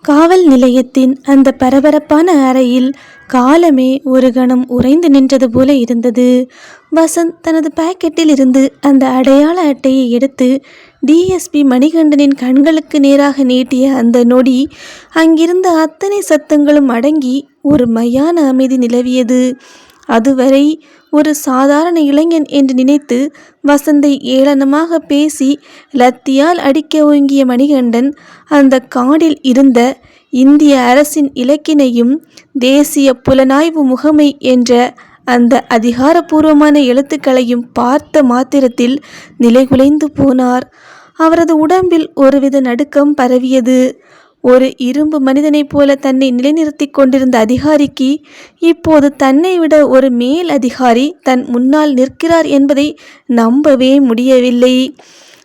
காவல் நிலையத்தின் அந்த பரபரப்பான அறையில் காலமே ஒரு கணம் உறைந்து நின்றது போல இருந்தது. வசந்த் தனது பாக்கெட்டில் இருந்து அந்த அடையாள அட்டையை எடுத்து டிஎஸ்பி மணிகண்டனின் கண்களுக்கு நேராக நீட்டிய அந்த நொடி அங்கிருந்த அத்தனை சத்தங்களும் அடங்கி ஒரு மயான அமைதி நிலவியது. அதுவரை ஒரு சாதாரண இளைஞன் என்று நினைத்து வசந்தை ஏளனமாக பேசி லத்தியால் அடிக்க ஓங்கிய மணிகண்டன் அந்த காடில் இருந்த இந்திய அரசின் இலக்கினையும் தேசிய புலனாய்வு முகமை என்ற அந்த அதிகாரபூர்வமான எழுத்துக்களையும் பார்த்த மாத்திரத்தில் நிலைகுலைந்து போனார். அவரது உடம்பில் ஒருவித நடுக்கம் பரவியது. ஒரு இரும்பு மனிதனைப் போல தன்னை நிலைநிறுத்தி கொண்டிருந்த அதிகாரிக்கு இப்போது தன்னை விட ஒரு மேல் அதிகாரி தன் முன்னால் நிற்கிறார் என்பதை நம்பவே முடியவில்லை.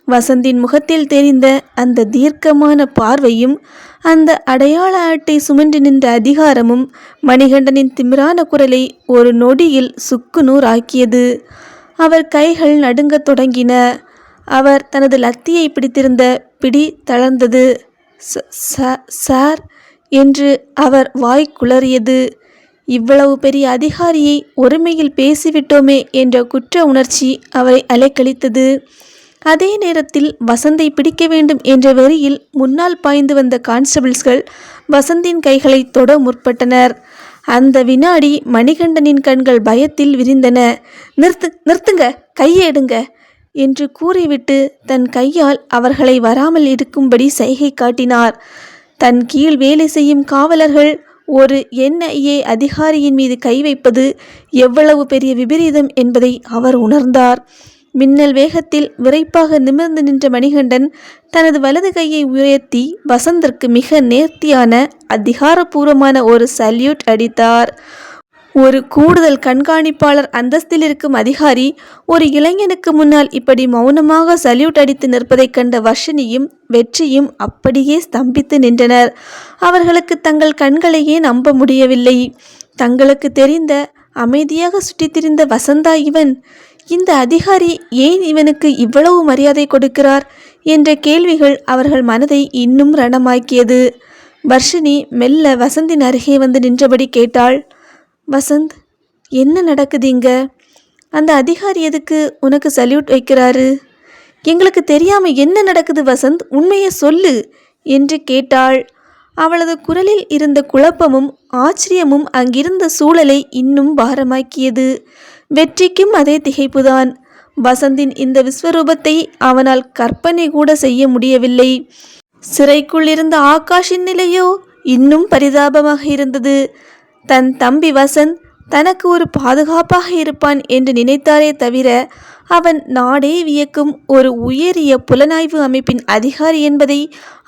வசந்தின் முகத்தில் தெரிந்த அந்த தீர்க்கமான பார்வையும் அந்த அடையாள அட்டை சுமந்து நின்ற அதிகாரமும் மணிகண்டனின் திமிரான குரலை ஒரு நொடியில் சுக்குநூறு ஆக்கியது. அவர் கைகள் நடுங்கத் தொடங்கின. அவர் தனது லத்தியை பிடித்திருந்த பிடி தளர்ந்தது. சார் என்று அவர் வாய் குளறியது. இவ்வளவு பெரிய அதிகாரியை ஒருமையில் பேசிவிட்டோமே என்ற குற்ற உணர்ச்சி அவரை அலைக்கழித்தது. அதே நேரத்தில் வசந்தை பிடிக்க வேண்டும் என்ற வெறியில் முன்னால் பாய்ந்து வந்த கான்ஸ்டபிள்ஸ்கள் வசந்தின் கைகளை தொட முற்பட்டனர். அந்த வினாடி மணிகண்டனின் கண்கள் பயத்தில் விரிந்தன. நிறுத்துங்க, கையை எடுங்க என்று கூறிவிட்டு தன் கையால் அவர்களை வராமல் இருக்கும்படி சைகை காட்டினார். தன் கீழ் வேலை செய்யும் காவலர்கள் ஒரு NIA அதிகாரியின் மீது கை வைப்பது எவ்வளவு பெரிய விபரீதம் என்பதை அவர் உணர்ந்தார். மின்னல் வேகத்தில் விரைப்பாக நிமிர்ந்து நின்ற மணிகண்டன் தனது வலது கையை உயர்த்தி வசந்திற்கு மிக நேர்த்தியான அதிகாரபூர்வமான ஒரு சல்யூட் அடித்தார். ஒரு கூடுதல் கண்காணிப்பாளர் அந்தஸ்தில் இருக்கும் அதிகாரி ஒரு இளைஞனுக்கு முன்னால் இப்படி மௌனமாக சல்யூட் அடித்து நிற்பதைக் கண்ட வர்ஷினியும் வெற்றியும் அப்படியே ஸ்தம்பித்து நின்றனர். அவர்களுக்கு தங்கள் கண்களையே நம்ப முடியவில்லை. தங்களுக்கு தெரிந்த அமைதியாக சுற்றித் திரிந்த வசந்தா இவன்? இந்த அதிகாரி ஏன் இவனுக்கு இவ்வளவு மரியாதை கொடுக்கிறார் என்ற கேள்விகள் அவர்கள் மனதை இன்னும் ரணமாக்கியது. வர்ஷினி மெல்ல வசந்தின் அருகே வந்து நின்றபடி கேட்டாள், வசந்த், என்ன நடக்குது இங்க? அந்த அதிகாரி எதுக்கு உனக்கு சல்யூட் வைக்கிறாரு? எங்களுக்கு தெரியாம என்ன நடக்குது வசந்த், உண்மையை சொல்லு என்று கேட்டாள். அவளது குரலில் இருந்த குழப்பமும் ஆச்சரியமும் அங்கிருந்த சூழலை இன்னும் பாரமாக்கியது. வெற்றிக்கும் அதே திகைப்புதான். வசந்தின் இந்த விஸ்வரூபத்தை அவனால் கற்பனை கூட செய்ய முடியவில்லை. சிறைக்குள் இருந்த ஆகாஷின் நிலையோ இன்னும் பரிதாபமாக இருந்தது. தன் தம்பி வசந்த் தனக்கு ஒரு பாதுகாப்பாக இருப்பான் என்று நினைத்தாரே தவிர அவன் நாடே வியக்கும் ஒரு உயரிய புலனாய்வு அமைப்பின் அதிகாரி என்பதை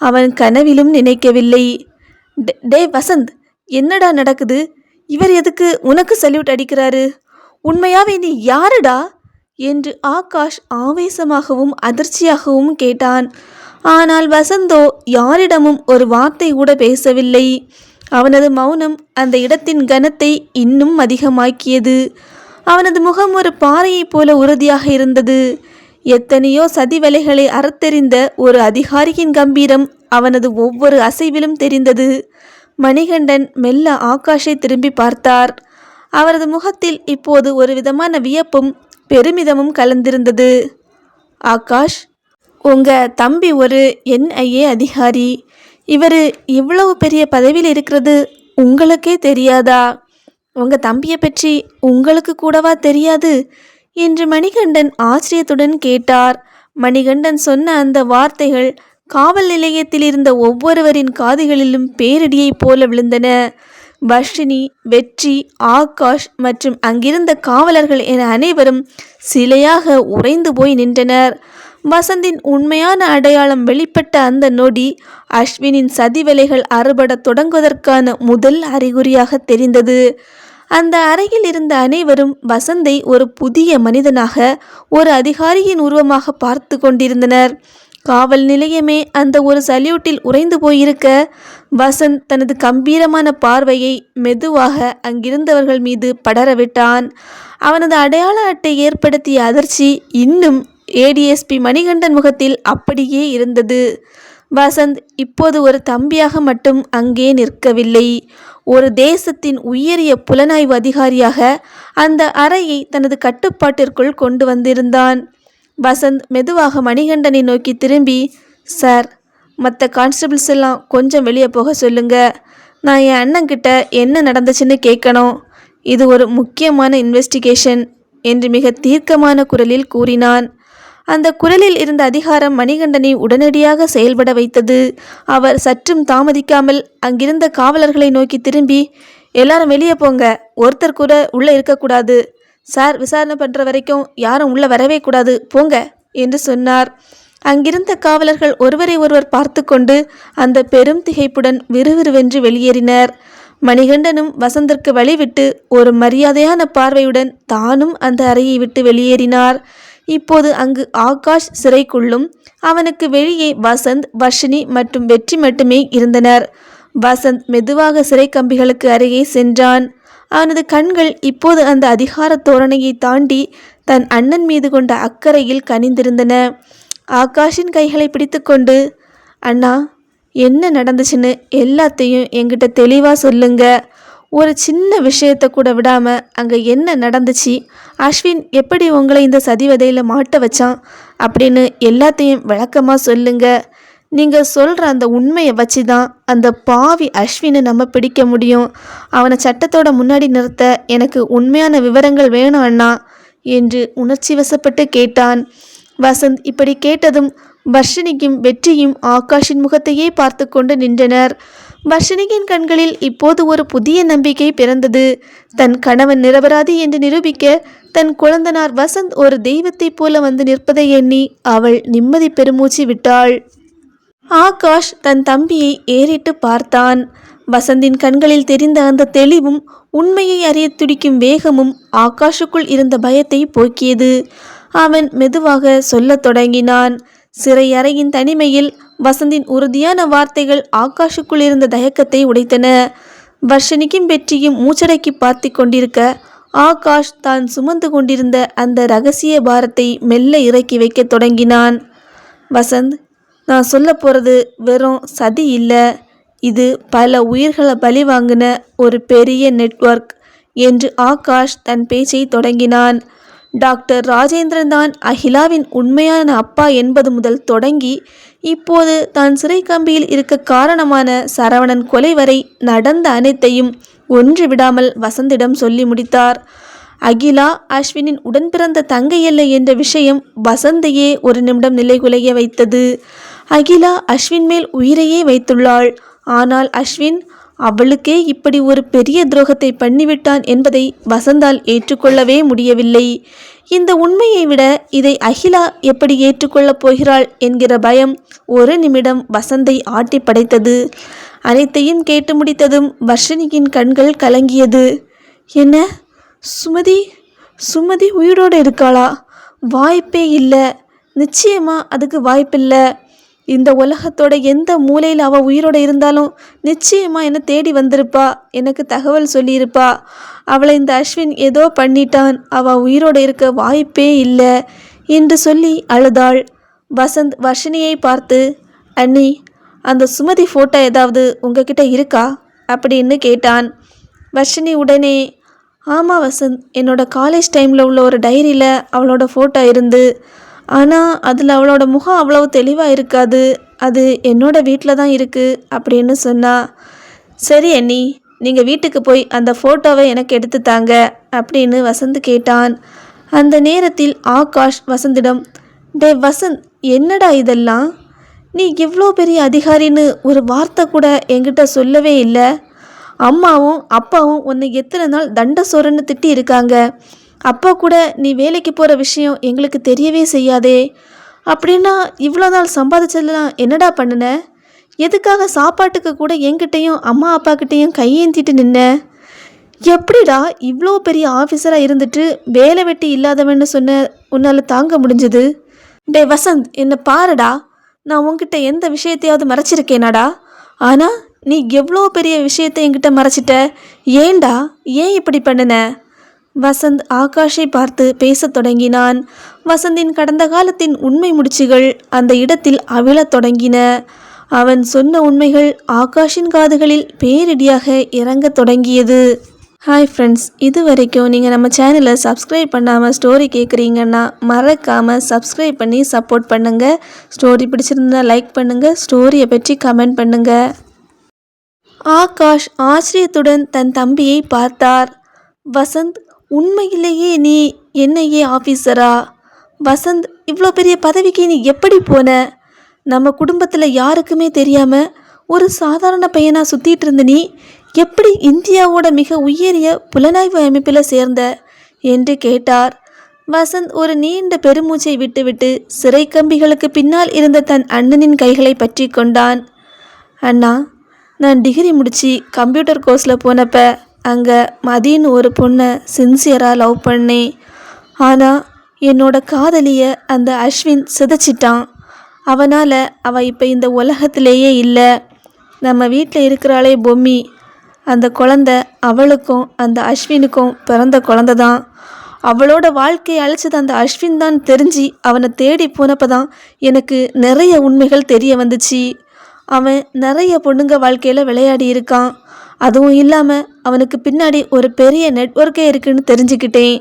அவன் கனவிலும் நினைக்கவில்லை. டே வசந்த், என்னடா நடக்குது? இவர் எதுக்கு உனக்கு சல்யூட் அடிக்கிறாரு? உண்மையாவே நீ யாருடா என்று ஆகாஷ் ஆவேசமாகவும் அதிர்ச்சியாகவும் கேட்டான். ஆனால் வசந்தோ யாரிடமும் ஒரு வார்த்தை கூட பேசவில்லை. அவனது மௌனம் அந்த இடத்தின் கனத்தை இன்னும் அதிகமாக்கியது. அவனது முகம் ஒரு பாறையைப் போல உறுதியாக இருந்தது. எத்தனையோ சதி வேலைகளை அறுத்தெறிந்த ஒரு அதிகாரியின் கம்பீரம் அவனது ஒவ்வொரு அசைவிலும் தெரிந்தது. மணிகண்டன் மெல்ல ஆகாஷை திரும்பி பார்த்தார். அவரது முகத்தில் இப்போது ஒரு விதமான வியப்பும் பெருமிதமும் கலந்திருந்தது. ஆகாஷ், உங்க தம்பி ஒரு NIA அதிகாரி. இவர் இவ்வளவு பெரிய பதவியில் இருக்கிறது உங்களுக்கே தெரியாதா? உங்க தம்பியை பற்றி உங்களுக்கு கூடவா தெரியாது என்று மணிகண்டன் ஆச்சரியத்துடன் கேட்டார். மணிகண்டன் சொன்ன அந்த வார்த்தைகள் காவல் நிலையத்தில் இருந்த ஒவ்வொருவரின் காதுகளிலும் பேரிடியைப் போல விழுந்தன. வர்ஷினி, வெற்றி, ஆகாஷ் மற்றும் அங்கிருந்த காவலர்கள் என அனைவரும் சிலையாக உறைந்து போய் நின்றனர். வசந்தின் உண்மையான அடையாளம் வெளிப்பட்ட அந்த நொடி அஸ்வினின் சதி வேலைகள் அறுபடத் தொடங்குவதற்கான முதல் அறிகுறியாக தெரிந்தது. அந்த அறையில் இருந்த அனைவரும் வசந்தை ஒரு புதிய மனிதனாக, ஒரு அதிகாரியின் உருவமாக பார்த்து கொண்டிருந்தனர். காவல் நிலையமே அந்த ஒரு சல்யூட்டில் உறைந்து போயிருக்க வசந்த் தனது கம்பீரமான பார்வையை மெதுவாக அங்கிருந்தவர்கள் மீது படரவிட்டான். அவனது அடையாள அட்டை ஏற்படுத்திய அதிர்ச்சி இன்னும் ADSP மணிகண்டன் முகத்தில் அப்படியே இருந்தது. வசந்த் இப்போது ஒரு தம்பியாக மட்டும் அங்கே நிற்கவில்லை, ஒரு தேசத்தின் உயரிய புலனாய்வு அதிகாரியாக அந்த அறையை தனது கட்டுப்பாட்டிற்குள் கொண்டு வந்திருந்தான். வசந்த் மெதுவாக மணிகண்டனை நோக்கி திரும்பி, சார், மற்ற கான்ஸ்டபிள்ஸ் எல்லாம் கொஞ்சம் வெளியே போக சொல்லுங்க. நான் என் அண்ணன்கிட்ட என்ன நடந்துச்சுன்னு கேட்கணும். இது ஒரு முக்கியமான இன்வெஸ்டிகேஷன் என்று மிக தீர்க்கமான குரலில் கூறினான். அந்த குரலில் இருந்த அதிகாரம் மணிகண்டனை உடனடியாக செயல்பட வைத்தது. அவர் சற்றும் தாமதிக்காமல் அங்கிருந்த காவலர்களை நோக்கி திரும்பி, எல்லாரும் வெளியே போங்க, ஒருத்தர் கூட உள்ளே இருக்கக்கூடாது. சார் விசாரணை பண்ணுற வரைக்கும் யாரும் உள்ளே வரவே கூடாது, போங்க என்று சொன்னார். அங்கிருந்த காவலர்கள் ஒருவரை ஒருவர் பார்த்து கொண்டு அந்த பெரும் திகைப்புடன் விறுவிறுவென்று வெளியேறினர். மணிகண்டனும் வசந்திற்கு வழிவிட்டு ஒரு மரியாதையான பார்வையுடன் தானும் அந்த அறையை விட்டு வெளியேறினார். இப்போது அங்கு ஆகாஷ் சிறைக்குள்ளும் அவனுக்கு வெளியே வசந்த், வர்ஷினி மற்றும் வெற்றி மட்டுமே இருந்தனர். வசந்த் மெதுவாக சிறை கம்பிகளுக்கு அருகே சென்றான். அவனது கண்கள் இப்போது அந்த அதிகார தோரணையை தாண்டி தன் அண்ணன் மீது கொண்ட அக்கறையில் கனிந்திருந்தன. ஆகாஷின் கைகளை பிடித்து கொண்டு, அண்ணா, என்ன நடந்துச்சுன்னு எல்லாத்தையும் என்கிட்ட தெளிவாக சொல்லுங்க. ஒரு சின்ன விஷயத்தை கூட விடாமல் அங்கே என்ன நடந்துச்சு, அஸ்வின் எப்படி உங்களை இந்த சதிவதையில் மாட்ட வச்சான் அப்படின்னு எல்லாத்தையும் விளக்கமாக சொல்லுங்க. நீங்கள் சொல்கிற அந்த உண்மையை வச்சு தான் அந்த பாவி அஸ்வினை நம்ம பிடிக்க முடியும். அவனை சட்டத்தோட முன்னாடி நிறுத்த எனக்கு உண்மையான விவரங்கள் வேணும் அண்ணா என்று உணர்ச்சி வசப்பட்டு கேட்டான். வசந்த் இப்படி கேட்டதும் வர்ஷினிக்கும் வெற்றியும் ஆகாஷின் முகத்தையே பார்த்து கொண்டு நின்றனர். வர்ஷினியின் கண்களில் இப்போது ஒரு புதிய நம்பிக்கை பிறந்தது. தன் கணவன் நிரபராதி என்று நிரூபிக்க தன் குழந்தனார் வசந்த் ஒரு தெய்வத்தைப் போல வந்து நிற்பதை எண்ணி அவள் நிம்மதி பெருமூச்சு விட்டாள். ஆகாஷ் தன் தம்பியை ஏறிட்டு பார்த்தான். வசந்தின் கண்களில் தெரிந்த அந்த தெளிவும் உண்மையை அறிய துடிக்கும் வேகமும் ஆகாஷுக்குள் இருந்த பயத்தை போக்கியது. அவன் மெதுவாக சொல்லத் தொடங்கினான். சிறை அறையின் தனிமையில் வசந்தின் உறுதியான வார்த்தைகள் ஆகாஷுக்குள் இருந்த தயக்கத்தை உடைத்தன. வர்ஷினிக்கும் வெற்றியும் மூச்சடக்கி பார்த்து கொண்டிருக்க ஆகாஷ் தான் சுமந்து கொண்டிருந்த அந்த இரகசிய பாரத்தை மெல்ல இறக்கி வைக்க தொடங்கினான். வசந்த், நான் சொல்ல போகிறது வெறும் சதி இல்லை, இது பல உயிர்களை பலி வாங்கின ஒரு பெரிய நெட்வொர்க் என்று ஆகாஷ் தன் பேச்சை தொடங்கினான். டாக்டர் ராஜேந்திரன் தான் அகிலாவின் உண்மையான அப்பா என்பது முதல் தொடங்கி இப்போது தான் சிறை கம்பியில் இருக்க காரணமான சரவணன் கொலை வரை நடந்த அனைத்தையும் ஒன்று விடாமல் வசந்திடம் சொல்லி முடித்தார். அகிலா அஸ்வினின் உடன் பிறந்த தங்கையல்ல என்ற விஷயம் வசந்தையே ஒரு நிமிடம் நிலைகுலைய வைத்தது. அகிலா அஸ்வின் மேல் உயிரையே வைத்துள்ளாள். ஆனால் அஸ்வின் அவளுக்கே இப்படி ஒரு பெரிய துரோகத்தை பண்ணிவிட்டான் என்பதை வசந்தால் ஏற்றுக்கொள்ளவே முடியவில்லை. இந்த உண்மையை விட இதை அகிலா எப்படி ஏற்றுக்கொள்ளப் போகிறாள் என்கிற பயம் ஒரு நிமிடம் வசந்தை ஆட்டி படைத்தது. அனைத்தையும் கேட்டு முடித்ததும் வர்ஷினியின் கண்கள் கலங்கியது. என்ன, சுமதி உயிரோடு இருக்காளா? வாய்ப்பே இல்லை, நிச்சயமா அதுக்கு வாய்ப்பில்லை. இந்த உலகத்தோட எந்த மூலையில் அவள் உயிரோடு இருந்தாலும் நிச்சயமாக என்னை தேடி வந்திருப்பா, எனக்கு தகவல் சொல்லியிருப்பா. அவளை இந்த அஸ்வின் ஏதோ பண்ணிட்டான், அவள் உயிரோடு இருக்க வாய்ப்பே இல்லை என்று சொல்லி அழுதாள். வசந்த் வர்ஷினியை பார்த்து, அண்ணி, அந்த சுமதி ஃபோட்டோ ஏதாவது உங்ககிட்ட இருக்கா அப்படின்னு கேட்டான். வர்ஷினி உடனே, ஆமாம் வசந்த், என்னோட காலேஜ் டைமில் உள்ள ஒரு டைரியில் அவளோட ஃபோட்டோ இருந்து, ஆனால் அதில் அவளோட முகம் அவ்வளவு தெளிவாக இருக்காது, அது என்னோட வீட்டில் தான் இருக்குது அப்படின்னு சொன்னா. சரி அண்ணி, நீங்கள் வீட்டுக்கு போய் அந்த ஃபோட்டோவை எனக்கு எடுத்து தாங்க அப்படின்னு வசந்த் கேட்டான். அந்த நேரத்தில் ஆகாஷ் வசந்திடம், டே வசந்த், என்னடா இதெல்லாம்? நீ எவ்வளோ பெரிய அதிகாரின்னு ஒரு வார்த்தை கூட என்கிட்ட சொல்லவே இல்லை. அம்மாவும் அப்பாவும் உன்னை எத்தனை நாள் தண்ட சோறுன்னு திட்டி இருக்காங்க. அப்பா கூட நீ வேலைக்கு போகிற விஷயம் எங்களுக்கு தெரியவே செய்யாதே. அப்படின்னா இவ்வளோ நாள் சம்பாதிச்சதெல்லாம் என்னடா பண்ணுன? எதுக்காக சாப்பாட்டுக்கு கூட என்கிட்டையும் அம்மா அப்பாக்கிட்டையும் கையேந்திட்டு நின்ன? எப்படிடா இவ்வளோ பெரிய ஆஃபீஸராக இருந்துட்டு வேலை வெட்டி இல்லாதவன்னு சொன்ன உன்னால் தாங்க முடிஞ்சது? டே வசந்த், என்னை பாருடா, நான் உன்கிட்ட எந்த விஷயத்தையாவது மறைச்சிருக்கேனாடா? ஆனால் நீ எவ்வளோ பெரிய விஷயத்தை என்கிட்ட மறைச்சிட்ட. ஏண்டா, ஏன் இப்படி பண்ணின? வசந்த் ஆகாஷை பார்த்து பேசத் தொடங்கினான். வசந்தின் கடந்த காலத்தின் உண்மை முடிச்சுகள் அந்த இடத்தில் அவிழத் தொடங்கின. அவன் சொன்ன உண்மைகள் ஆகாஷின் காதுகளில் பேரிடியாக இறங்கத் தொடங்கியது. ஹாய் ஃப்ரெண்ட்ஸ், இது வரைக்கும் நீங்கள் நம்ம சேனலை சப்ஸ்கிரைப் பண்ணாமல் ஸ்டோரி கேட்குறீங்கன்னா மறக்காமல் சப்ஸ்கிரைப் பண்ணி சப்போர்ட் பண்ணுங்கள். ஸ்டோரி பிடிச்சிருந்தா லைக் பண்ணுங்கள், ஸ்டோரியை பற்றி கமெண்ட் பண்ணுங்கள். ஆகாஷ் ஆச்சரியத்துடன் தன் தம்பியை பார்த்தார். வசந்த், உண்மையிலேயே நீ NIA ஆஃபீஸரா? வசந்த், இவ்வளோ பெரிய பதவிக்கு நீ எப்படி போன? நம்ம குடும்பத்தில் யாருக்குமே தெரியாமல் ஒரு சாதாரண பையனாக சுற்றிட்டு இருந்த நீ எப்படி இந்தியாவோட மிக உயரிய புலனாய்வு அமைப்பில் சேர்ந்த என்று கேட்டார். வசந்த் ஒரு நீண்ட பெருமூச்சை விட்டுவிட்டு சிறை கம்பிகளுக்கு பின்னால் இருந்த தன் அண்ணனின் கைகளை பற்றி கொண்டான். அண்ணா, நான் டிகிரி முடித்து கம்ப்யூட்டர் கோர்ஸில் போனப்ப அங்கே மதின்னு ஒரு பொண்ணை சின்சியராக லவ் பண்ணேன். ஆனால் என்னோட காதலியை அந்த அஸ்வின் சிதைச்சிட்டான். அவனால் அவள் இப்போ இந்த உலகத்திலேயே இல்லை. நம்ம வீட்டில் இருக்கிறாளே பொம்மி, அந்த குழந்த அவளுக்கும் அந்த அஸ்வினுக்கும் பிறந்த குழந்த தான். அவளோட வாழ்க்கையை அழைச்சது அந்த அஸ்வின் தான் தெரிஞ்சு அவனை தேடி போனப்போ தான் எனக்கு நிறைய உண்மைகள் தெரிய வந்துச்சு. அவன் நிறைய பொண்ணுங்க வாழ்க்கையில் விளையாடி இருக்கான். அதுவும் இல்லாமல் அவனுக்கு பின்னாடி ஒரு பெரிய நெட்வொர்க்கே இருக்குன்னு தெரிஞ்சுக்கிட்டேன்.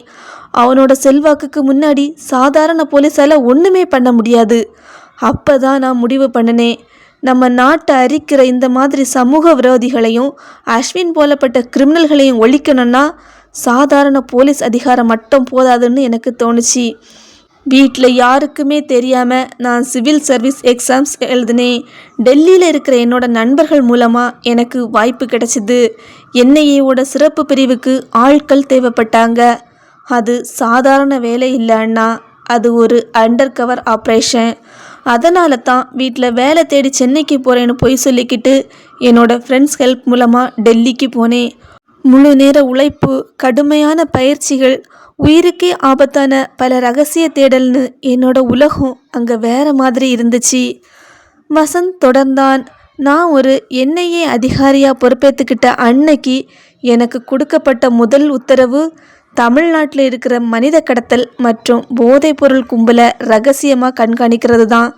அவனோட செல்வாக்குக்கு முன்னாடி சாதாரண போலீஸால் ஒன்றுமே பண்ண முடியாது. அப்போ தான் நான் முடிவு பண்ணினேன், நம்ம நாட்டை அரிக்கிற இந்த மாதிரி சமூக விரோதிகளையும் அஸ்வின் போலப்பட்ட கிரிமினல்களையும் ஒழிக்கணும்னா சாதாரண போலீஸ் அதிகாரம் மட்டும் போதாதுன்னு எனக்கு தோணுச்சு. வீட்டில் யாருக்குமே தெரியாமல் நான் சிவில் சர்வீஸ் எக்ஸாம்ஸ் எழுதினேன். டெல்லியில் இருக்கிற என்னோட நண்பர்கள் மூலமாக எனக்கு வாய்ப்பு கிடைச்சிது. NIAவோட சிறப்பு பிரிவுக்கு ஆட்கள் தேவைப்பட்டாங்க. அது சாதாரண வேலை இல்லை அண்ணா, அது ஒரு அண்டர் கவர் ஆப்ரேஷன். அதனால தான் வீட்டில் வேலை தேடி சென்னைக்கு போகிறேன்னு பொய் சொல்லிக்கிட்டு என்னோடய ஃப்ரெண்ட்ஸ் ஹெல்ப் மூலமாக டெல்லிக்கு போனேன். முழு நேர உழைப்பு, கடுமையான பயிற்சிகள், உயிருக்கே ஆபத்தான பல ரகசிய தேடல்னு என்னோட உலகம் அங்கே வேற மாதிரி இருந்துச்சு. வசந்த் தொடர்ந்தான். நான் ஒரு NIA அதிகாரியாக பொறுப்பேற்றுக்கிட்ட அன்னைக்கு எனக்கு கொடுக்கப்பட்ட முதல் உத்தரவு தமிழ்நாட்டில் இருக்கிற மனித கடத்தல் மற்றும் போதைப்பொருள் கும்பலை ரகசியமாக கண்காணிக்கிறது தான்.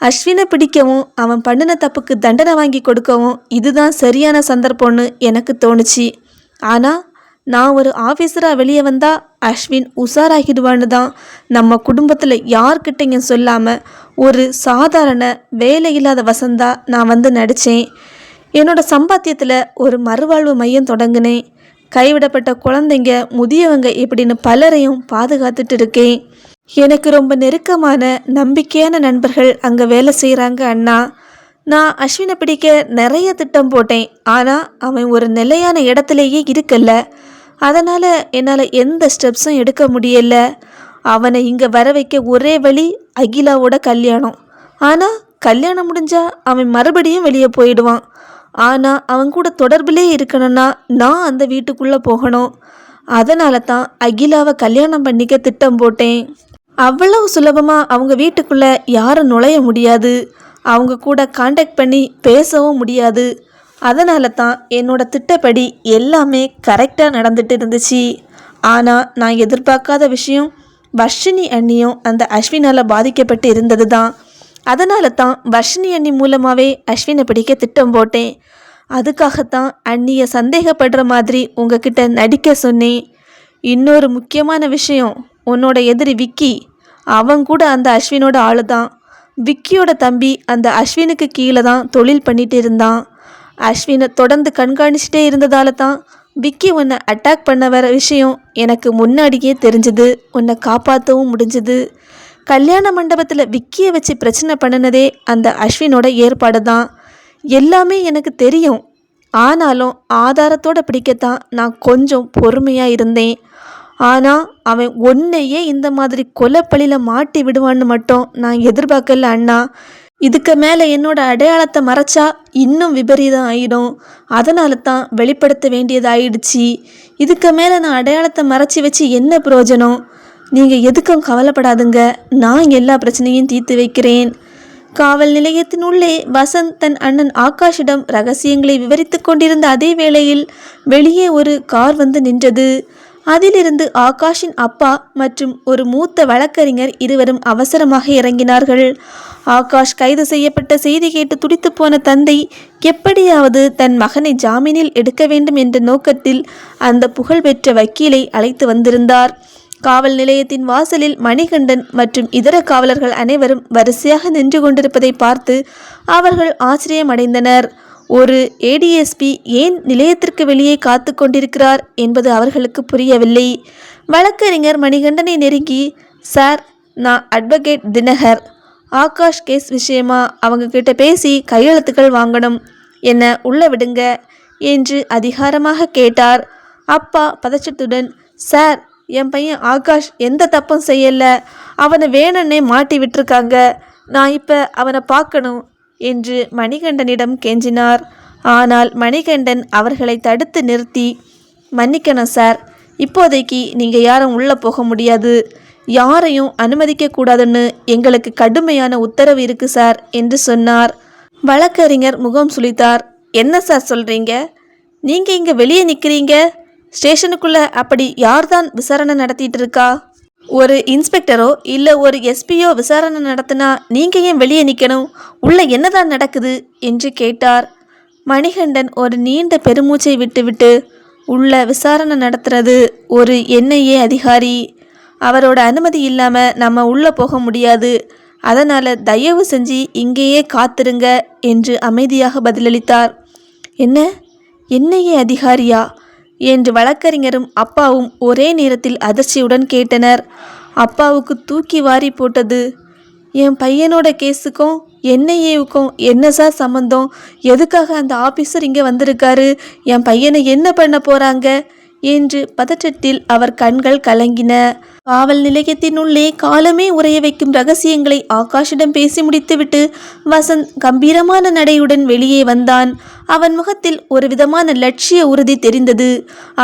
அஸ்வினை பிடிக்கவும் அவன் பண்ணின தப்புக்கு தண்டனை வாங்கி கொடுக்கவும் இதுதான் சரியான சந்தர்ப்பம்னு எனக்கு தோணுச்சு. ஆனால் நான் ஒரு ஆஃபீஸராக வெளியே வந்தால் அஸ்வின் உஷாராகிடுவான்னு தான் நம்ம குடும்பத்தில் யார்கிட்டையும் சொல்லாமல் ஒரு சாதாரண வேலை இல்லாத வசந்தா நான் வந்து நடித்தேன். என்னோட சம்பாத்தியத்தில் ஒரு மறுவாழ்வு மையம் தொடங்கினேன். கைவிடப்பட்ட குழந்தைங்க, முதியவங்க இப்படின்னு பலரையும் பாதுகாத்துட்டு இருக்கேன். எனக்கு ரொம்ப நெருக்கமான நம்பிக்கையான நண்பர்கள் அங்கே வேலை செய்கிறாங்க அண்ணா. நான் அஸ்வினை பிடிக்க நிறைய திட்டம் போட்டேன். ஆனால் அவன் ஒரு நிலையான இடத்துலையே இருக்கல. அதனால் என்னால் எந்த ஸ்டெப்ஸும் எடுக்க முடியல. அவனை இங்கே வர வைக்க ஒரே வழி அகிலாவோட கல்யாணம். ஆனால் கல்யாணம் முடிஞ்சால் அவன் மறுபடியும் வெளியே போயிடுவான். ஆனால் அவன் கூட தொடர்பிலே இருக்கணும்னா நான் அந்த வீட்டுக்குள்ளே போகணும். அதனால தான் அகிலாவை கல்யாணம் பண்ணிக்க திட்டம் போட்டேன். அவ்வளவு சுலபமாக அவங்க வீட்டுக்குள்ளே யாரும் நுழைய முடியாது. அவங்க கூட காண்டாக்ட் பண்ணி பேசவும் முடியாது. அதனால தான் என்னோட திட்டப்படி எல்லாமே கரெக்டாக நடந்துட்டு இருந்துச்சு. ஆனால் நான் எதிர்பார்க்காத விஷயம், வர்ஷினி அண்ணியும் அந்த அஸ்வினால் பாதிக்கப்பட்டு இருந்தது தான். அதனால தான் வர்ஷினி அண்ணி மூலமாகவே அஸ்வினை பிடிக்க திட்டம் போட்டேன். அதுக்காகத்தான் அண்ணியை சந்தேகப்படுற மாதிரி உங்ககிட்ட நடிக்க சொன்னேன். இன்னொரு முக்கியமான விஷயம், உன்னோட எதிரி விக்கி, அவன் கூட அந்த அஸ்வினோட ஆளு தான். விக்கியோட தம்பி அந்த அஸ்வினுக்கு கீழே தான் தொழில் பண்ணிட்டு இருந்தான். அஸ்வினை தொடர்ந்து கண்காணிச்சிட்டே இருந்ததால தான் விக்கி உன்னை அட்டாக் பண்ண வர விஷயம் எனக்கு முன்னாடியே தெரிஞ்சுது. உன்னை காப்பாற்றவும் முடிஞ்சுது. கல்யாண மண்டபத்தில் விக்கியை வச்சு பிரச்சனை பண்ணினதே அந்த அஸ்வினோட ஏற்பாடு தான். எல்லாமே எனக்கு தெரியும். ஆனாலும் ஆதாரத்தோடு பிடிக்கத்தான் நான் கொஞ்சம் பொறுமையாக இருந்தேன். ஆனால் அவன் ஒன்றையே இந்த மாதிரி கொலைப்பழியில் மாட்டி விடுவான்னு மட்டும் நான் எதிர்பார்க்கல அண்ணா. இதுக்கு மேலே என்னோட அடையாளத்தை மறைச்சா இன்னும் விபரீதம் ஆகிடும். அதனால தான் வெளிப்படுத்த வேண்டியதாயிடுச்சு. இதுக்கு மேலே நான் அடையாளத்தை மறைச்சி வச்சு என்ன பிரயோஜனம்? நீங்கள் எதுக்கும் கவலைப்படாதுங்க, நான் எல்லா பிரச்சனையும் தீர்த்து வைக்கிறேன். காவல் நிலையத்தின் உள்ளே வசந்த் தன் அண்ணன் ஆகாஷிடம் ரகசியங்களை விவரித்து கொண்டிருந்த அதே வேளையில் வெளியே ஒரு கார் வந்து நின்றது. அதிலிருந்து ஆகாஷின் அப்பா மற்றும் ஒரு மூத்த வழக்கறிஞர் இருவரும் அவசரமாக இறங்கினார்கள். ஆகாஷ் கைது செய்யப்பட்ட செய்தி கேட்டு துடித்து போன தந்தை எப்படியாவது தன் மகனை ஜாமீனில் எடுக்க வேண்டும் என்ற நோக்கத்தில் அந்த புகழ்பெற்ற வக்கீலை அழைத்து வந்திருந்தார். காவல் நிலையத்தின் வாசலில் மணிகண்டன் மற்றும் இதர காவலர்கள் அனைவரும் வரிசையாக நின்று கொண்டிருப்பதை பார்த்து அவர்கள் ஆச்சரியமடைந்தனர். ஒரு ஏடிஎஸ்பி ஏன் நிலையத்திற்கு வெளியே காத்து கொண்டிருக்கிறார் என்பது அவர்களுக்கு புரியவில்லை. வழக்கறிஞர் மணிகண்டனை நெருங்கி, சார், நான் அட்வொகேட் தினகர். ஆகாஷ் கேஸ் விஷயமா அவங்க கிட்ட பேசி கையெழுத்துக்கள் வாங்கணும், என்ன உள்ள விடுங்க என்று அதிகாரமாக கேட்டார். அப்பா பதற்றத்துடன், சார், என் பையன் ஆகாஷ் எந்த தப்பும் செய்யல, அவனை வேணும்னே மாட்டி விட்டுருக்காங்க, நான் இப்போ அவனை பார்க்கணும் என்று மணிகண்டனிடம் கெஞ்சினார். ஆனால் மணிகண்டன் அவர்களை தடுத்து நிறுத்தி, மன்னிக்கணும் சார், இப்போதைக்கு நீங்கள் யாரும் உள்ளே போக முடியாது, யாரையும் அனுமதிக்கக்கூடாதுன்னு எங்களுக்கு கடுமையான உத்தரவு இருக்குது சார் என்று சொன்னார். வழக்கறிஞர் முகம் சுளித்தார். என்ன சார் சொல்கிறீங்க? நீங்கள் இங்கே வெளியே நிற்கிறீங்க, ஸ்டேஷனுக்குள்ளே அப்படி யார்தான் விசாரணை நடத்திட்டு இருக்கா? ஒரு இன்ஸ்பெக்டரோ இல்லை ஒரு எஸ்பியோ விசாரணை நடத்தினா நீங்கள் ஏன் வெளியே நிற்கணும்? உள்ள என்னதான் நடக்குது என்று கேட்டார். மணிகண்டன் ஒரு நீண்ட பெருமூச்சை விட்டுவிட்டு, உள்ள விசாரணை நடத்துறது ஒரு என்ஐஏ அதிகாரி, அவரோட அனுமதி இல்லாமல் நம்ம உள்ளே போக முடியாது, அதனால் தயவு செஞ்சு இங்கேயே காத்திருங்க என்று அமைதியாக பதிலளித்தார். என்ன, என்ஐஏ அதிகாரியா என்று வழக்கறிஞரும் அப்பாவும் ஒரே நேரத்தில் அதிர்ச்சியுடன் கேட்டனர். அப்பாவுக்கு தூக்கி வாரி போட்டது. என் பையனோட கேஸுக்கும் என்ஐஏவுக்கும் என்ன சார் சம்மந்தம்? எதுக்காக அந்த ஆபீசர் இங்கே வந்திருக்காரு? என் பையனை என்ன பண்ண போகிறாங்க என்று பதற்றத்தில் அவர் கண்கள் கலங்கின. காவல் நிலையத்தினுள்ளே காலமே உறைய வைக்கும் ரகசியங்களை ஆகாஷிடம் பேசி முடித்துவிட்டு வசந்த் கம்பீரமான நடையுடன் வெளியே வந்தான். அவன் முகத்தில் ஒரு விதமான லட்சிய உறுதி தெரிந்தது.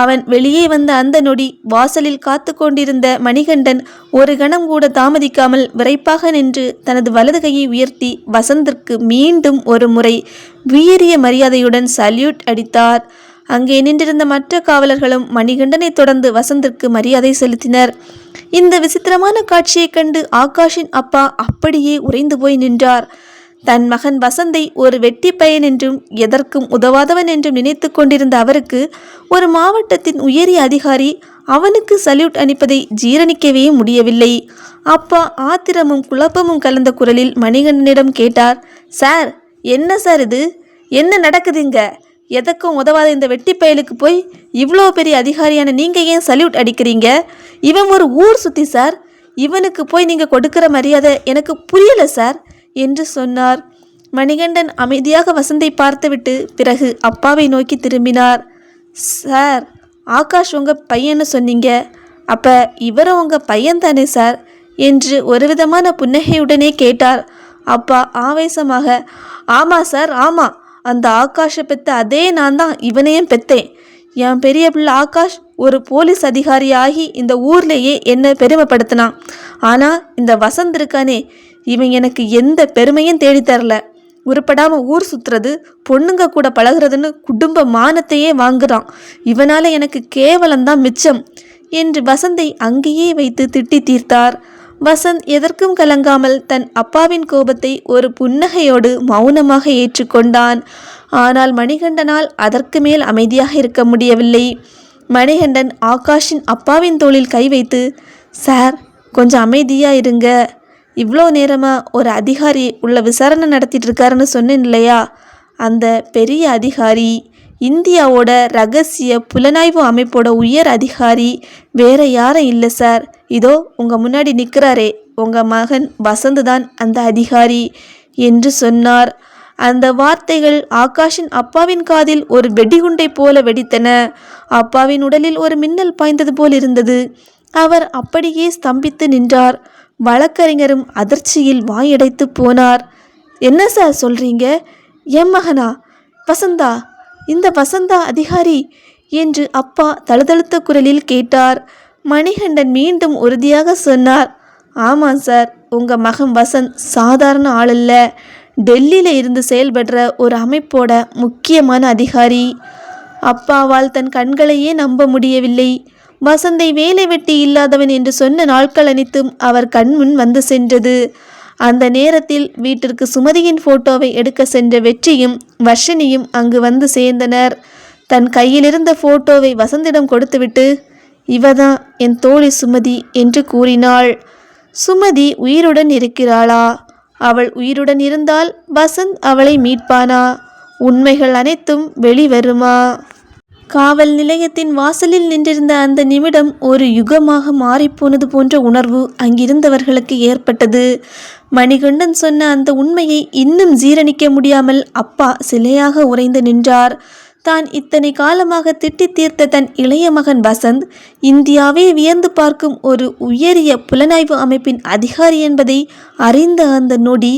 அவன் வெளியே வந்த அந்த நொடி வாசலில் காத்து கொண்டிருந்த மணிகண்டன் ஒரு கணம் கூட தாமதிக்காமல் விரைப்பாக நின்று தனது வலது கையை உயர்த்தி வசந்திற்கு மீண்டும் ஒரு முறை வீரிய மரியாதையுடன் சல்யூட் அடித்தார். அங்கே நின்றிருந்த மற்ற காவலர்களும் மணிகண்டனை தொடர்ந்து வசந்திற்கு மரியாதை செலுத்தினர். இந்த விசித்திரமான காட்சியைக் கண்டு ஆகாஷின் அப்பா அப்படியே உறைந்து போய் நின்றார். தன் மகன் வசந்தை ஒரு வெட்டி பையன் என்றும் எதற்கும் உதவாதவன் என்றும் நினைத்து கொண்டிருந்த அவருக்கு ஒரு மாவட்டத்தின் உயரிய அதிகாரி அவனுக்கு சல்யூட் அளிப்பதை ஜீரணிக்கவே முடியவில்லை. அப்பா ஆத்திரமும் குழப்பமும் கலந்த குரலில் மணிகண்டனிடம் கேட்டார். சார், என்ன சார் இது? என்ன நடக்குதுங்க? எதற்கும் உதவாத இந்த வெட்டி பயலுக்கு போய் இவ்வளோ பெரிய அதிகாரியான நீங்கள் ஏன் சல்யூட் அடிக்கிறீங்க? இவன் ஒரு ஊர் சுற்றி சார், இவனுக்கு போய் நீங்கள் கொடுக்குற மரியாதை எனக்கு புரியலை சார் என்று சொன்னார். மணிகண்டன் அமைதியாக வசந்தை பார்த்துவிட்டு பிறகு அப்பாவை நோக்கி திரும்பினார். சார், ஆகாஷ் உங்கள் பையன்னு சொன்னீங்க, அப்போ இவரும் உங்கள் பையன் தானே சார் என்று ஒரு விதமான புன்னகையுடனே கேட்டார். அப்பா ஆவேசமாக, ஆமாம் சார், ஆமாம், அந்த ஆகாஷை பெற்ற அதே நான் தான் இவனையும் பெற்றேன். என் பெரிய பிள்ளை ஆகாஷ் ஒரு போலீஸ் அதிகாரியாகி இந்த ஊர்லேயே என்னை பெருமைப்படுத்தினான். ஆனால் இந்த வசந்த் இருக்கானே, இவன் எனக்கு எந்த பெருமையும் தேடித்தரல. உருப்படாமல் ஊர் சுற்றுறது, பொண்ணுங்க கூட பழகிறதுன்னு குடும்ப மானத்தையே வாங்குறான். இவனால் எனக்கு கேவலம்தான் மிச்சம் என்று வசந்தை அங்கேயே வைத்து திட்டி தீர்த்தார். வசந்த் எதற்கும் கலங்காமல் தன் அப்பாவின் கோபத்தை ஒரு புன்னகையோடு மௌனமாக ஏற்றுக்கொண்டான். ஆனால் மணிகண்டனால் அதற்கு மேல் அமைதியாக இருக்க முடியவில்லை. மணிகண்டன் ஆகாஷின் அப்பாவின் தோளில் கை வைத்து, சார், கொஞ்சம் அமைதியாக இருங்க, இவ்வளோ நேரமாக ஒரு அதிகாரி உள்ள விசாரணை நடத்திட்டு இருக்காருன்னு சொன்னேன் இல்லையா? அந்த பெரிய அதிகாரி இந்தியாவோட ரகசிய புலனாய்வு அமைப்போட உயர் அதிகாரி வேற யாரும் இல்லை சார். இதோ உங்கள் முன்னாடி நிற்கிறாரே, உங்கள் மகன் வசந்த் தான் அந்த அதிகாரி என்று சொன்னார். அந்த வார்த்தைகள் ஆகாஷின் அப்பாவின் காதில் ஒரு வெடிகுண்டை போல வெடித்தன. அப்பாவின் உடலில் ஒரு மின்னல் பாய்ந்தது போல் இருந்தது. அவர் அப்படியே ஸ்தம்பித்து நின்றார். வழக்கறிஞரும் அதிர்ச்சியில் வாயடைத்து போனார். என்ன சார் சொல்றீங்க? என் மகனா? வசந்தா? இந்த வசந்தா அதிகாரி என்று அப்பா தழுதழுத்த குரலில் கேட்டார். மணிகண்டன் மீண்டும் உறுதியாக சொன்னார். ஆமாம் சார், உங்கள் மகன் வசந்த் சாதாரண ஆள் இல்லை, டெல்லியில் இருந்து செயல்படுற ஒரு அமைப்போட முக்கியமான அதிகாரி. அப்பாவால் தன் கண்களையே நம்ப முடியவில்லை. வசந்தை வேலை வெட்டி இல்லாதவன் என்று சொன்ன நாட்கள் அனைத்தும் அவர் கண்முன் வந்து சென்றது. அந்த நேரத்தில் வீட்டிற்கு சுமதியின் போட்டோவை எடுக்க சென்ற வெற்றியும் வர்ஷினியும் அங்கு வந்து சேர்ந்தனர். தன் கையிலிருந்த போட்டோவை வசந்திடம் கொடுத்துவிட்டு, இவதான் என் தோழி சுமதி என்று கூறினாள். சுமதி உயிருடன் இருக்கிறாளா? அவள் உயிருடன் இருந்தால் வசந்த் அவளை மீட்பானா? உண்மைகள் அனைத்தும் வெளிவருமா? காவல் நிலையத்தின் வாசலில் நின்றிருந்த அந்த நிமிடம் ஒரு யுகமாக மாறிப்போனது போன்ற உணர்வு அங்கிருந்தவர்களுக்கு ஏற்பட்டது. மணிகண்டன் சொன்ன அந்த உண்மையை இன்னும் ஜீரணிக்க முடியாமல் அப்பா சிலையாக உறைந்து நின்றார். தான் இத்தனை காலமாக திட்டி தீர்த்த தன் இளைய மகன் வசந்த் இந்தியாவே வியந்து பார்க்கும் ஒரு உயரிய புலனாய்வு அமைப்பின் அதிகாரி என்பதை அறிந்த அந்த நொடி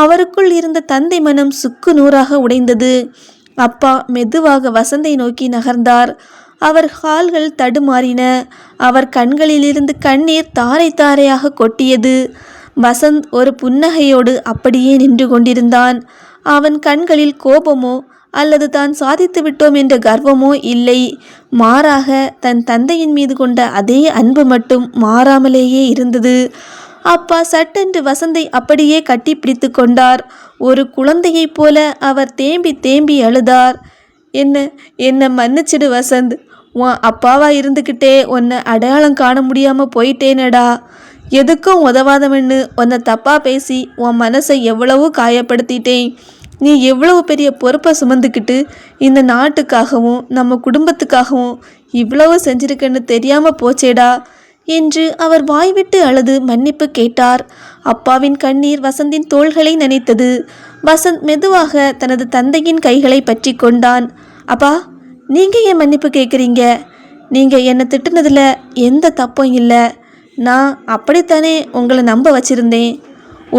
அவருக்குள் இருந்த தந்தை மனம் சுக்கு நூறாக உடைந்தது. அப்பா மெதுவாக வசந்தை நோக்கி நகர்ந்தார். அவர் கால்கள் தடுமாறின. அவர் கண்களிலிருந்து கண்ணீர் தாரை தாரையாக கொட்டியது. வசந்த் ஒரு புன்னகையோடு அப்படியே நின்று கொண்டிருந்தான். அவன் கண்களில் கோபமோ அல்லது தான் சாதித்து விட்டோம் என்ற கர்வமோ இல்லை. மாறாக தன் தந்தையின் மீது கொண்ட அதே அன்பு மட்டும் மாறாமலேயே இருந்தது. அப்பா சட்டென்று வசந்தை அப்படியே கட்டி பிடித்து கொண்டார். ஒரு குழந்தையைப் போல அவர் தேம்பி தேம்பி அழுதார். என்ன மன்னிச்சிடு வசந்த். உன் அப்பாவா இருந்துக்கிட்டே உன்னை அடையாளம் காண முடியாமல் போயிட்டேனடா. எதுக்கும் உதவாதவன்னு உன்னை தப்பாக பேசி உன் மனசை எவ்வளவோ காயப்படுத்திட்டேன். நீ எவ்வளவு பெரிய பொறுப்பை சுமந்துக்கிட்டு இந்த நாட்டுக்காகவும் நம்ம குடும்பத்துக்காகவும் இவ்வளவு செஞ்சிருக்கன்னு தெரியாமல் போச்சேடா என்று அவர் வாய்விட்டு அழுது மன்னிப்பு கேட்டார். அப்பாவின் கண்ணீர் வசந்தின் தோள்களை நனைத்தது. வசந்த் மெதுவாக தனது தந்தையின் கைகளை பற்றி கொண்டான். அப்பா, நீங்கள் ஏன் மன்னிப்பு கேட்குறீங்க? நீங்கள் என்னை திட்டுனதில் எந்த தப்பும் இல்லை. நான் அப்படித்தானே உங்களை நம்ப வச்சிருந்தேன்.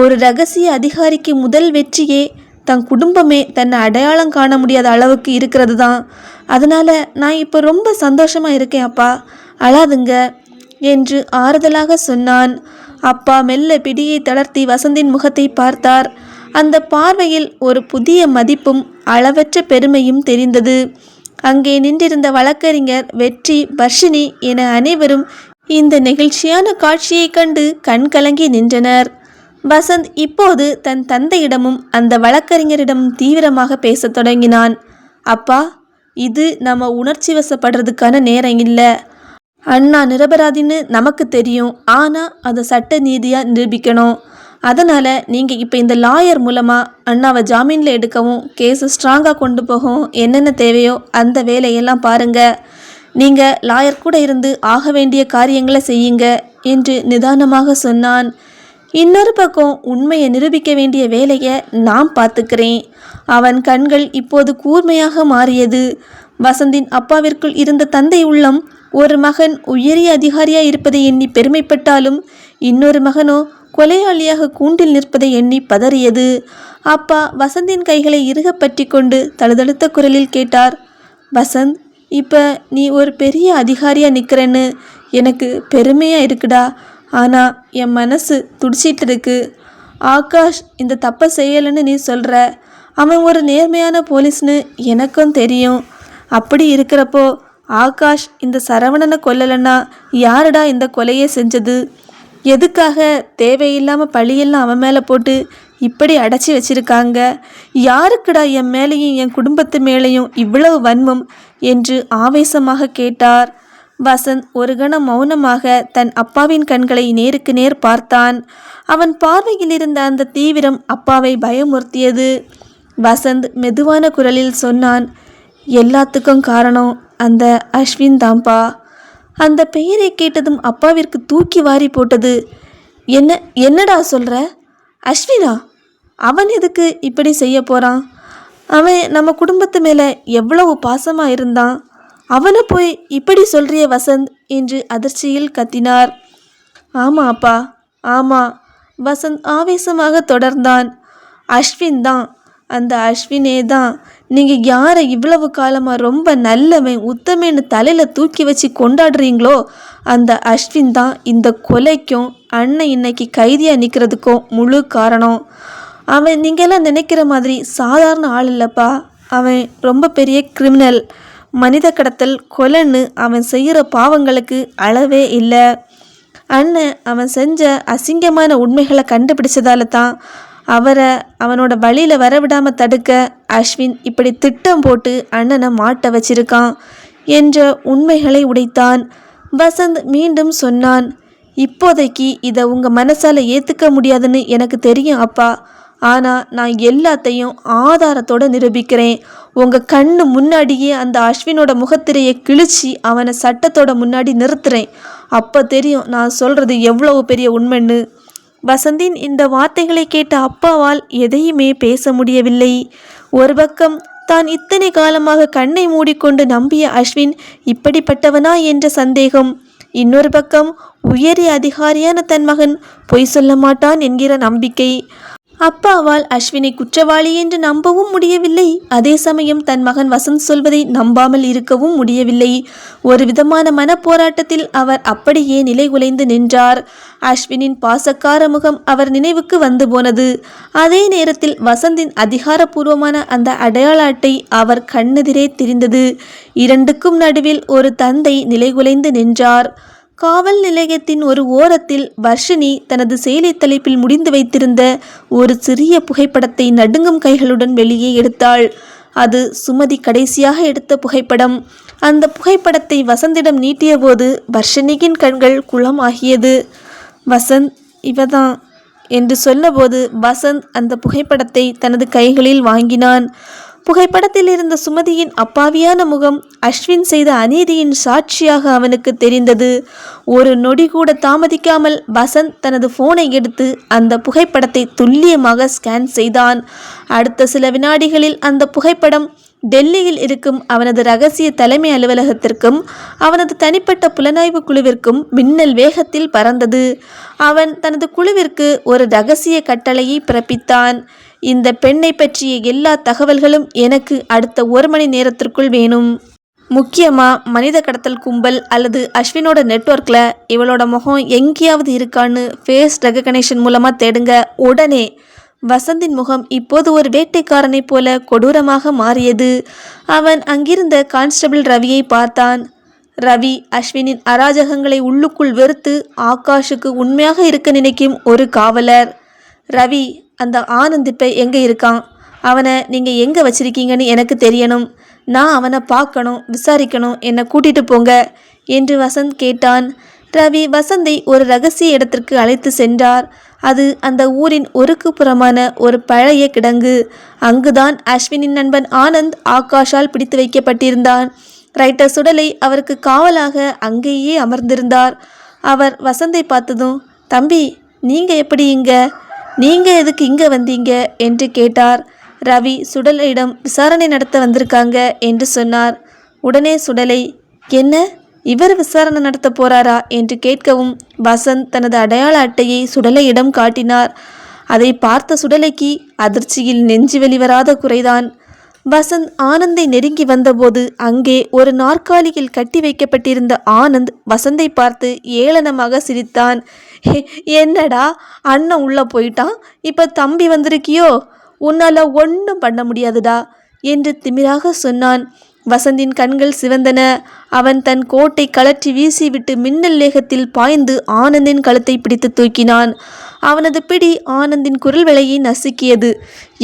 ஒரு ரகசிய அதிகாரிக்கு முதல் வெற்றியே தன் குடும்பமே தன்னை அடையாளம் காண முடியாத அளவுக்கு இருக்கிறது தான். அதனால் நான் இப்போ ரொம்ப சந்தோஷமாக இருக்கேன் அப்பா, அழாதுங்க என்று ஆறுதலாக சொன்னான். அப்பா மெல்ல பிடியை தளர்த்தி வசந்தின் முகத்தை பார்த்தார். அந்த பார்வையில் ஒரு புதிய மதிப்பும் அளவற்ற பெருமையும் தெரிந்தது. அங்கே நின்றிருந்த வழக்கறிஞர், வெற்றி, வர்ஷினி என அனைவரும் இந்த நெகிழ்ச்சியான காட்சியை கண்டு கண் கலங்கி நின்றனர். வசந்த் இப்போது தன் தந்தையிடமும் அந்த வழக்கறிஞரிடமும் தீவிரமாக பேசத் தொடங்கினான். அப்பா, இது நம்ம உணர்ச்சி வசப்படுறதுக்கான நேரம் இல்லை. அண்ணா நிரபராதின்னு நமக்கு தெரியும். ஆனால் அதை சட்ட நீதியாக நிரூபிக்கணும். அதனால் நீங்கள் இப்போ இந்த லாயர் மூலமாக அண்ணாவை ஜாமீனில் எடுக்கவும் கேஸை ஸ்ட்ராங்காக கொண்டு போகவும் என்னென்ன தேவையோ அந்த வேலையெல்லாம் பாருங்கள். நீங்கள் லாயர் கூட இருந்து ஆக வேண்டிய காரியங்களை செய்யுங்க என்று நிதானமாக சொன்னான். இன்னொரு பக்கம் உண்மையை நிரூபிக்க வேண்டிய வேலையை நான் பார்த்துக்கிறேன். அவன் கண்கள் இப்போது கூர்மையாக மாறியது. வசந்தின் அப்பாவிற்குள் இருந்த தந்தை உள்ளம் ஒரு மகன் உயரிய அதிகாரியாக இருப்பதை எண்ணி பெருமைப்பட்டாலும் இன்னொரு மகனோ கொலையாளியாக கூண்டில் நிற்பதை எண்ணி பதறியது. அப்பா வசந்தின் கைகளை இறுக பற்றி கொண்டு தழுதழுத்த குரலில் கேட்டார். வசந்த், இப்போ நீ ஒரு பெரிய அதிகாரியாக நிற்கிறேன்னு எனக்கு பெருமையாக இருக்குடா. ஆனால் என் மனசு துடிச்சிட்டு இருக்கு. ஆகாஷ் இந்த தப்பை செய்யலைன்னு நீ சொல்கிற. அவன் ஒரு நேர்மையான போலீஸ்னு எனக்கும் தெரியும். அப்படி இருக்கிறப்போ ஆகாஷ் இந்த சரவணனை கொல்லலைன்னா யாருடா இந்த கொலையை செஞ்சது? எதுக்காக தேவையில்லாமல் பழியெல்லாம் அவன் மேலே போட்டு இப்படி அடைச்சி வச்சிருக்காங்க? யாருக்குடா என் மேலேயும் என் குடும்பத்து மேலேயும் இவ்வளவு வன்மம் என்று ஆவேசமாக கேட்டார். வசந்த் ஒரு கணம் மௌனமாக தன் அப்பாவின் கண்களை நேருக்கு நேர் பார்த்தான். அவன் பார்வையில் இருந்த அந்த தீவிரம் அப்பாவை பயமுறுத்தியது. வசந்த் மெதுவான குரலில் சொன்னான். எல்லாத்துக்கும் காரணம் அந்த அஸ்வின் தான்பா. அந்த பெயரை கேட்டதும் அப்பாவிற்கு தூக்கி வாரி போட்டது. என்னடா சொல்கிற? அஸ்வினா? அவன் எதுக்கு இப்படி செய்ய போகிறான்? அவன் நம்ம குடும்பத்து மேலே எவ்வளவு பாசமாக இருந்தான். அவனை போய் இப்படி சொல்றிய வசந்த் என்று அதிர்ச்சியில் கத்தினார். ஆமாம் அப்பா, ஆமாம். வசந்த் ஆவேசமாக தொடர்ந்தான். அஸ்வின் தான், அந்த அஸ்வினே தான். நீங்கள் யாரை இவ்வளவு காலமாக ரொம்ப நல்லவன் உத்தமேன்னு தலையில் தூக்கி வச்சு கொண்டாடுறீங்களோ அந்த அஸ்வின் தான் இந்த கொலைக்கும் அண்ணன் இன்னைக்கு கைதியாக நிற்கிறதுக்கும் முழு காரணம். அவன் நீங்கள்லாம் நினைக்கிற மாதிரி சாதாரண ஆள் இல்லைப்பா. அவன் ரொம்ப பெரிய கிரிமினல். மனித கடத்தல் கொலைன்னு அவன் செய்கிற பாவங்களுக்கு அளவே இல்லை. அண்ணன் அவன் செஞ்ச அசிங்கமான உண்மைகளை கண்டுபிடிச்சதால தான் அவனோட வழியில் வரவிடாமல் தடுக்க அஸ்வின் இப்படி திட்டம் போட்டு அண்ணனை மாட்ட வச்சிருக்கான் என்ற உண்மைகளை உடைத்தான். வசந்த் மீண்டும் சொன்னான், இப்போதைக்கு இதை உங்கள் மனசால் ஏற்றுக்க முடியாதுன்னு எனக்கு தெரியும் அப்பா. ஆனால் நான் எல்லாத்தையும் ஆதாரத்தோடு நிரூபிக்கிறேன். உங்கள் கண்ணு முன்னாடியே அந்த அஸ்வினோட முகத்திரையை கிழிச்சு அவனை சட்டத்தோட முன்னாடி நிறுத்துறேன். அப்போ தெரியும் நான் சொல்கிறது எவ்வளவு பெரிய உண்மைன்னு. வசந்தின் இந்த வார்த்தைகளை கேட்ட அப்பாவால் எதையுமே பேச முடியவில்லை. ஒரு பக்கம் தான் இத்தனை காலமாக கண்ணை மூடிக்கொண்டு நம்பிய அஸ்வின் இப்படிப்பட்டவனா என்ற சந்தேகம், இன்னொரு பக்கம் உயரிய அதிகாரியான தன் மகன் பொய் சொல்ல மாட்டான் என்கிற நம்பிக்கை. அப்பாவால் அஸ்வினை குற்றவாளி என்று நம்பவும் முடியவில்லை. அதே சமயம் தன் மகன் வசந்த் சொல்வதை நம்பாமல் இருக்கவும் முடியவில்லை. ஒரு விதமான மனப்போராட்டத்தில் அவர் அப்படியே நிலைகுலைந்து நின்றார். அஸ்வினின் பாசக்கார முகம் அவர் நினைவுக்கு வந்து போனது. அதே நேரத்தில் வசந்தின் அதிகாரப்பூர்வமான அந்த அடையாள அட்டை அவர் கண்ணெதிரே தெரிந்தது. இரண்டுக்கும் நடுவில் ஒரு தந்தை நிலைகுலைந்து நின்றார். காவல் நிலையத்தின் ஒரு ஓரத்தில் வர்ஷினி தனது சேலை தலைப்பில் முடிந்து வைத்திருந்த ஒரு சிறிய புகைப்படத்தை நடுங்கும் கைகளுடன் வெளியே எடுத்தாள். அது சுமதி கடைசியாக எடுத்த புகைப்படம். அந்த புகைப்படத்தை வசந்திடம் நீட்டிய போது வர்ஷினியின் கண்கள் குளமாகியது. வசந்த் இவதான் என்று சொன்னபோது வசந்த் அந்த புகைப்படத்தை தனது கைகளில் வாங்கினான். புகைப்படத்தில் இருந்த சுமதியின் அப்பாவியான முகம் அஸ்வின் செய்த அநீதியின் சாட்சியாக அவனுக்கு தெரிந்தது. ஒரு நொடி கூட தாமதிக்காமல் வசந்த் தனது போனை எடுத்து அந்த புகைப்படத்தை துல்லியமாக ஸ்கேன் செய்தான். அடுத்த சில வினாடிகளில் அந்த புகைப்படம் டெல்லியில் இருக்கும் அவனது இரகசிய தலைமை அலுவலகத்திற்கும் அவனது தனிப்பட்ட புலனாய்வு குழுவிற்கும் மின்னல் வேகத்தில் பறந்தது. அவன் தனது குழுவிற்கு ஒரு இரகசிய கட்டளையை பிறப்பித்தான். இந்த பெண்ணை பற்றிய எல்லா தகவல்களும் எனக்கு அடுத்த 1 மணி நேரத்திற்குள் வேணும். முக்கியமாக மனித கடத்தல் கும்பல் அல்லது அஸ்வினோட நெட்வொர்க்கில் இவளோட முகம் எங்கேயாவது இருக்கான்னு ஃபேஸ் ரெகக்னேஷன் மூலமாக தேடுங்க உடனே. வசந்தின் முகம் இப்போது ஒரு வேட்டைக்காரனை போல கொடூரமாக மாறியது. அவன் அங்கிருந்த கான்ஸ்டபிள் ரவியை பார்த்தான். ரவி அஸ்வினின் அராஜகங்களை உள்ளுக்குள் வெறுத்து ஆகாஷுக்கு உண்மையாக இருக்க நினைக்கும் ஒரு காவலர். ரவி, அந்த ஆனந்த் இப்போ எங்கே இருக்கான்? அவனை நீங்கள் எங்கே வச்சிருக்கீங்கன்னு எனக்கு தெரியணும். நான் அவனை பார்க்கணும், விசாரிக்கணும். என்னை கூட்டிகிட்டு போங்க என்று வசந்த் கேட்டான். ரவி வசந்தை ஒரு இரகசிய இடத்திற்கு அழைத்து சென்றார். அது அந்த ஊரின் ஒருக்குப்புறமான ஒரு பழைய கிடங்கு. அங்குதான் அஸ்வினின் நண்பன் ஆனந்த் ஆகாஷால் பிடித்து வைக்கப்பட்டிருந்தான். ரைட்டர் சுடலை அவருக்கு காவலாக அங்கேயே அமர்ந்திருந்தார். அவர் வசந்தை பார்த்ததும், தம்பி நீங்கள் எப்படி நீங்கள் எதுக்கு இங்கே வந்தீங்க என்று கேட்டார். ரவி சுடலையிடம் விசாரணை நடத்த வந்திருக்காங்க என்று சொன்னார். உடனே சுடலை, என்ன இவர் விசாரணை நடத்த போறாரா என்று கேட்கவும் வசந்த் தனது அடையாள அட்டையை சுடலையிடம் காட்டினார். அதை பார்த்த சுடலைக்கு அதிர்ச்சியில் நெஞ்சு வெளிவராத குறைதான். வசந்த் ஆனந்தை நெருங்கி வந்தபோது அங்கே ஒரு நாற்காலியில் கட்டி வைக்கப்பட்டிருந்த ஆனந்த் வசந்தை பார்த்து ஏளனமாக சிரித்தான். என்னடா அண்ணன் உள்ள போயிட்டான், இப்போ தம்பி வந்திருக்கியோ, உன்னால் ஒன்றும் பண்ண முடியாதுடா என்று திமிராக சொன்னான். வசந்தின் கண்கள் சிவந்தன. அவன் தன் கோட்டை கலற்றி வீசிவிட்டு மின்னல் வேகத்தில் பாய்ந்து ஆனந்தின் கழுத்தை பிடித்து தூக்கினான். அவனது பிடி ஆனந்தின் குரல் விலையை நசுக்கியது.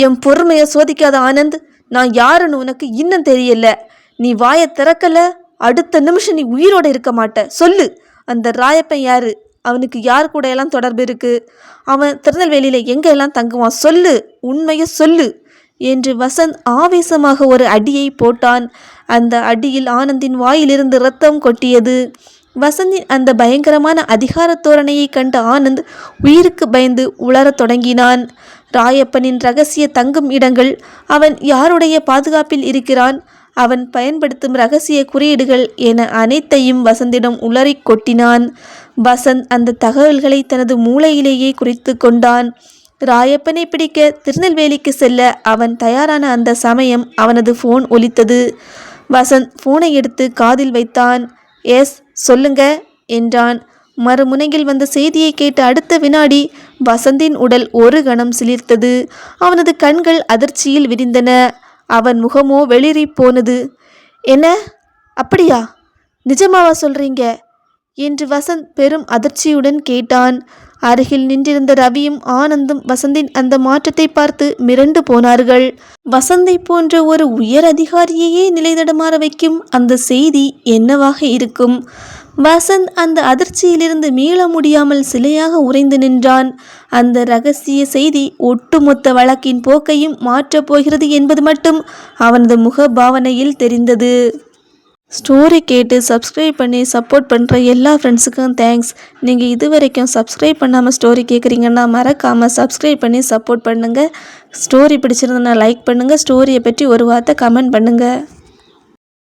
என் பொறுமையை சோதிக்காத ஆனந்த், நான் யாருன்னு உனக்கு இன்னும் தெரியல. நீ வாயை திறக்கல, அடுத்த நிமிஷம் நீ உயிரோடு இருக்க மாட்ட. சொல்லு, அந்த ராயப்பன் யாரு? அவனுக்கு யார் கூட எல்லாம் தொடர்பு இருக்கு? அவன் திருநெல்வேலியில் எங்கெல்லாம் தங்குவான்? சொல்லு, உண்மையை சொல்லு என்று வசந்த் ஆவேசமாக ஒரு அடியை போட்டான். அந்த அடியில் ஆனந்தின் வாயிலிருந்து இரத்தம் கொட்டியது. வசந்தின் அந்த பயங்கரமான அதிகார தோரணையை கண்ட ஆனந்த் உயிருக்கு பயந்து உளரத் தொடங்கினான். ராயப்பனின் இரகசிய தங்கும் இடங்கள், அவன் யாருடைய பாதுகாப்பில் இருக்கிறான், அவன் பயன்படுத்தும் இரகசிய குறியீடுகள் என அனைத்தையும் வசந்திடம் உளறி கொட்டினான். வசந்த் அந்த தகவல்களை தனது மூளையிலேயே குறித்து கொண்டான். ராயப்பனை பிடிக்க திருநெல்வேலிக்கு செல்ல அவன் தயாரான அந்த சமயம் அவனது ஃபோன் ஒலித்தது. வசந்த் ஃபோனை எடுத்து காதில் வைத்தான். எஸ், சொல்லுங்க என்றான். மறுமுனையில் வந்த செய்தியை கேட்ட அடுத்த வினாடி வசந்தின் உடல் ஒரு கணம் சிலிர்த்தது. அவனது கண்கள் அதிர்ச்சியில் விரிந்தன. அவன் முகமோ வெளிரி போனது. என்ன, அப்படியா? நிஜமாவா சொல்றீங்க என்று வசந்த் பெரும் அதிர்ச்சியுடன் கேட்டான். அருகில் நின்றிருந்த ரவியும் ஆனந்தும் வசந்தின் அந்த மாற்றத்தை பார்த்து மிரண்டு போனார்கள். வசந்தை போன்ற ஒரு உயர் அதிகாரியையே நிலைதடமாற வைக்கும் அந்த செய்தி என்னவாக இருக்கும்? வசந்த் அந்த அதிர்ச்சியிலிருந்து மீள முடியாமல் சிலையாக உறைந்து நின்றான். அந்த இரகசிய செய்தி ஒட்டுமொத்த வழக்கின் போக்கையும் மாற்றப் போகிறது என்பது மட்டும் அவனது முக பாவனையில் தெரிந்தது. ஸ்டோரி கேட்டு சப்ஸ்கிரைப் பண்ணி சப்போர்ட் பண்ணுற எல்லா ஃப்ரெண்ட்ஸுக்கும் தேங்க்ஸ். நீங்கள் இது வரைக்கும் சப்ஸ்கிரைப் பண்ணாமல் ஸ்டோரி கேட்குறீங்கன்னா மறக்காமல் சப்ஸ்கிரைப் பண்ணி சப்போர்ட் பண்ணுங்கள். ஸ்டோரி பிடிச்சிருந்தனா லைக் பண்ணுங்கள். ஸ்டோரியை பற்றி ஒரு வார்த்தை கமெண்ட் பண்ணுங்கள்.